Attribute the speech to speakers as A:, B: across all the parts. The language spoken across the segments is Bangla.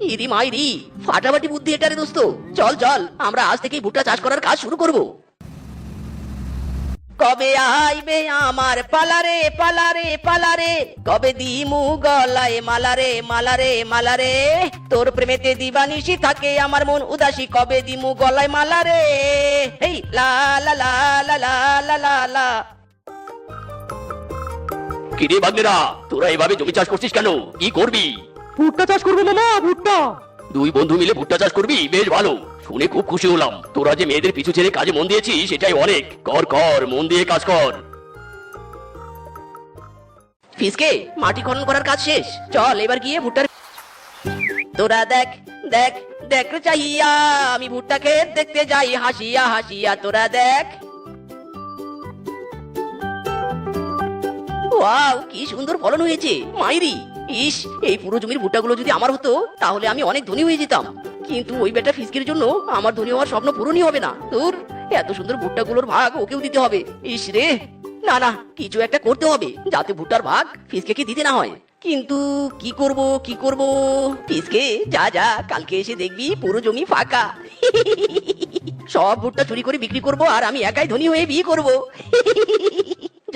A: ইরি মাইরি, ফাটাফাটি বুদ্ধি এটা রে দোস্ত। চল চল, আমরা আজ থেকেই ভুট্টা চাষ করার কাজ শুরু করব। কবে আইবে আমার পালারে পালারে পালারে, কবে দিমু গলায় মালারে মালারে মালারে, তোর প্রেমেতে দিবানিশি থাকে আমার মন উদাসী, কবে দিমু গলায় মালারে। এই লা লা লা লা লা লা লা লা।
B: কিরে বাগনেরা, তোরা এভাবে জমি চাষ করছিস কেন? কি করবি?
C: ভুট্টা চাষ করবো মামা, ভুট্টা।
B: দুই বন্ধু মিলে ভুট্টা চাষ করবি? বেশ ভালো, শুনে খুব খুশি হলাম। তোরা যে মেয়েদের পিছু ছেড়ে কাজে মন দিয়েছিস সেটাই অনেক। কর কর, মন দিয়ে কাজ কর।
A: ফিসকে, মাটি খনন করার কাজ শেষ, চল এবার গিয়ে ভুট্টার। তোরা দেখ দেখ দেখ রে চাহিয়া, আমি ভুট্টা ক্ষেত দেখতে যাই হাসিয়া হাসিয়া, তোরা দেখ। ওয়াও, কি সুন্দর ফলন হয়েছে মাইরি। ইস, এই পুরো জমির ভুট্টাগুলো যদি আমার হতো তাহলে আমি অনেক ধনী হয়ে যেতাম। কিন্তু ওই বেটা ফিসকের জন্য আমার ধনী হওয়ার স্বপ্ন পূরণই হবে না। তোর এত সুন্দর ভুট্টাগুলোর ভাগ ওকেও দিতে হবে। ইস রে, না না, কিছু একটা করতে হবে যাতে ভুট্টার ভাগ ফিসকে দিতে না হয়। কিন্তু কি করব কি করব? ফিসকে, যা যা, কালকে এসে দেখবি পুরো জমি ফাঁকা। সব ভুট্টা চুরি করে বিক্রি করব আর আমি একাই ধনী হয়ে বিয়ে করব।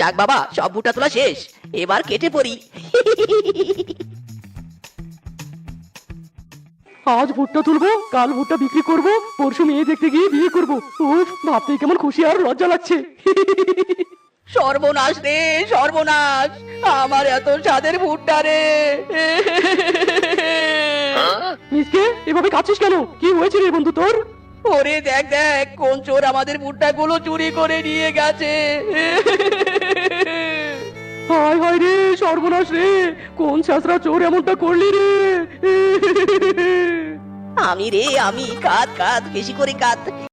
A: যাক বাবা, সব ভুট্টা তোলা শেষ, এবার কেটে পড়ি।
C: আজ ভুট্টা তুলবো, কাল ভুট্টা বিক্রি করব, পরশু মেয়ে দেখতে গিয়ে বিয়ে করব। উফ, ভাবতেই কেমন খুশি আর লজ্জা লাগছে।
A: সর্বনাশ রে সর্বনাশ, আমার এত স্বাদের ভুট্টা রে।
C: মিসকে, এভাবে কাঁদছিস কেন? কি হয়েছে রে বন্ধু তোর?
A: ওরে দেখ দেখ, কোন চোর আমাদের ভুট্টা গুলো চুরি করে নিয়ে গেছে।
C: হায় হায় রে, সর্বনাশ রে, কোন শাস্ত্রা চোর এমনটা করলি রে?
A: আমি রে আমি, কাঁদ কাঁদ, বেশি করে কাঁদ।